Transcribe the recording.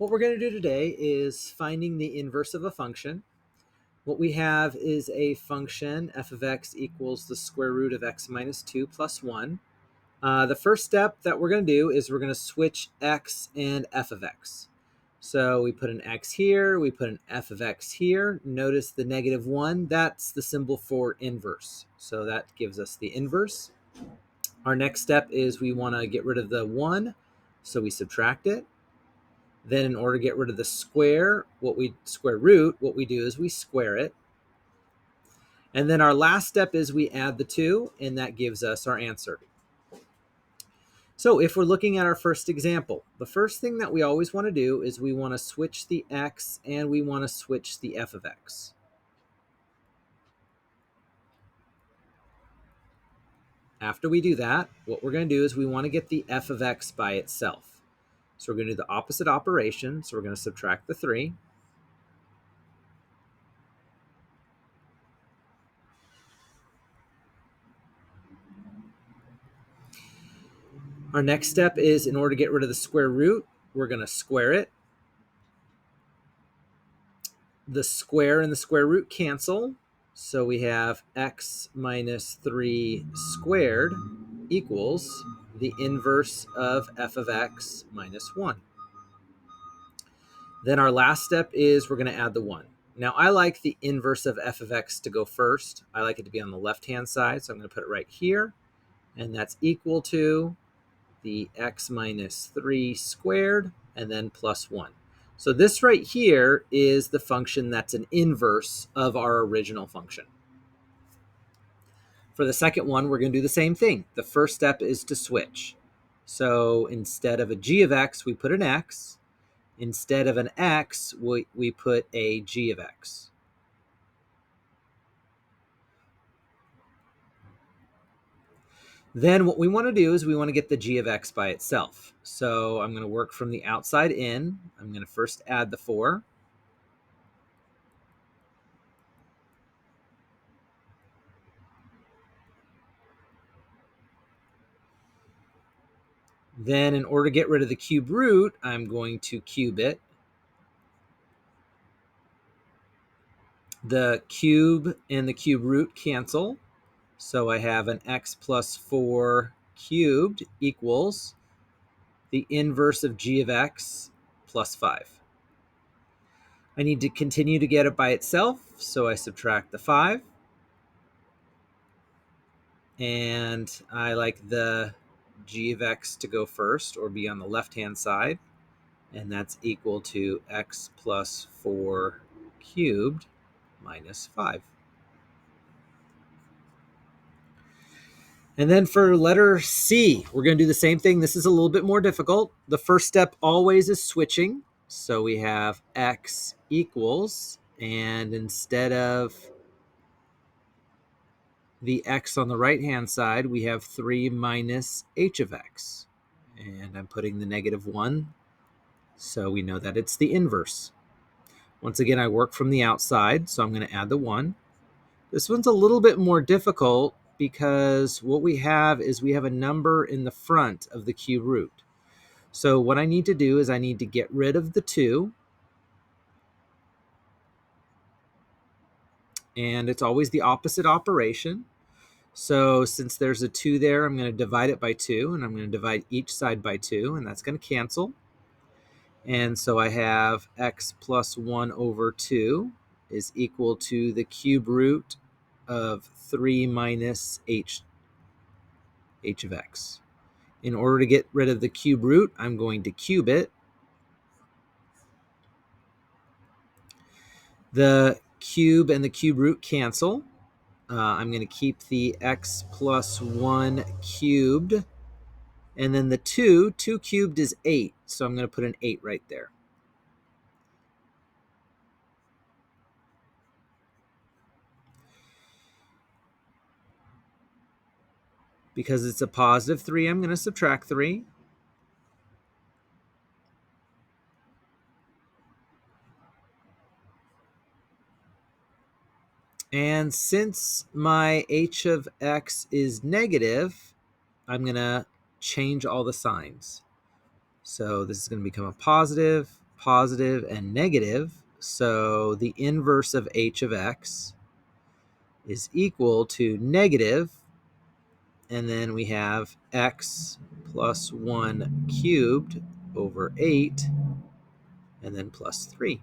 What we're going to do today is finding the inverse of a function. What we have is a function f of x equals the square root of x minus 2 plus 1. The first step that we're going to do is we're going to switch x and f of x. So we put an x here, we put an f of x here. Notice the negative 1, that's the symbol for inverse. So that gives us the inverse. Our next step is we want to get rid of the 1, so we subtract it. Then in order to get rid of the square root, what we do is we square it. And then our last step is we add the 2, and that gives us our answer. So if we're looking at our first example, the first thing that we always want to do is we want to switch the x and we want to switch the f of x. After we do that, what we're going to do is we want to get the f of x by itself. So we're going to do the opposite operation. So we're going to subtract the 3. Our next step is, in order to get rid of the square root, we're going to square it. The square and the square root cancel. So we have x minus 3 squared equals the inverse of f of x minus 1. Then our last step is we're going to add the 1. Now, I like the inverse of f of x to go first. I like it to be on the left-hand side, so I'm going to put it right here. And that's equal to the x minus 3 squared, and then plus 1. So this right here is the function that's an inverse of our original function. For the second one, we're going to do the same thing. The first step is to switch. So instead of a g of x, we put an x. Instead of an x, we put a g of x. Then what we want to do is we want to get the g of x by itself. So I'm going to work from the outside in. I'm going to first add the 4. Then in order to get rid of the cube root, I'm going to cube it. The cube and the cube root cancel. So I have an x plus 4 cubed equals the inverse of g of x plus 5. I need to continue to get it by itself, so I subtract the 5. And I like the g of x to go first, or be on the left-hand side. And that's equal to x plus 4 cubed minus 5. And then for letter C, we're going to do the same thing. This is a little bit more difficult. The first step always is switching. So we have x equals, and instead of the x on the right-hand side, we have 3 minus h of x. And I'm putting the negative 1, so we know that it's the inverse. Once again, I work from the outside, so I'm going to add the 1. This one's a little bit more difficult because what we have is we have a number in the front of the cube root. So what I need to do is I need to get rid of the 2. And it's always the opposite operation. So since there's a 2 there, I'm going to divide it by 2, and I'm going to divide each side by 2, and that's going to cancel. And so I have x plus 1 over 2 is equal to the cube root of 3 minus h of x. In order to get rid of the cube root, I'm going to cube it. The cube and the cube root cancel. I'm going to keep the x plus 1 cubed. And then the 2 cubed is 8. So I'm going to put an 8 right there. Because it's a positive 3, I'm going to subtract 3. And since my h of x is negative, I'm going to change all the signs. So this is going to become a positive positive, and negative. So the inverse of h of x is equal to negative, and then we have x plus 1 cubed over 8, and then plus 3.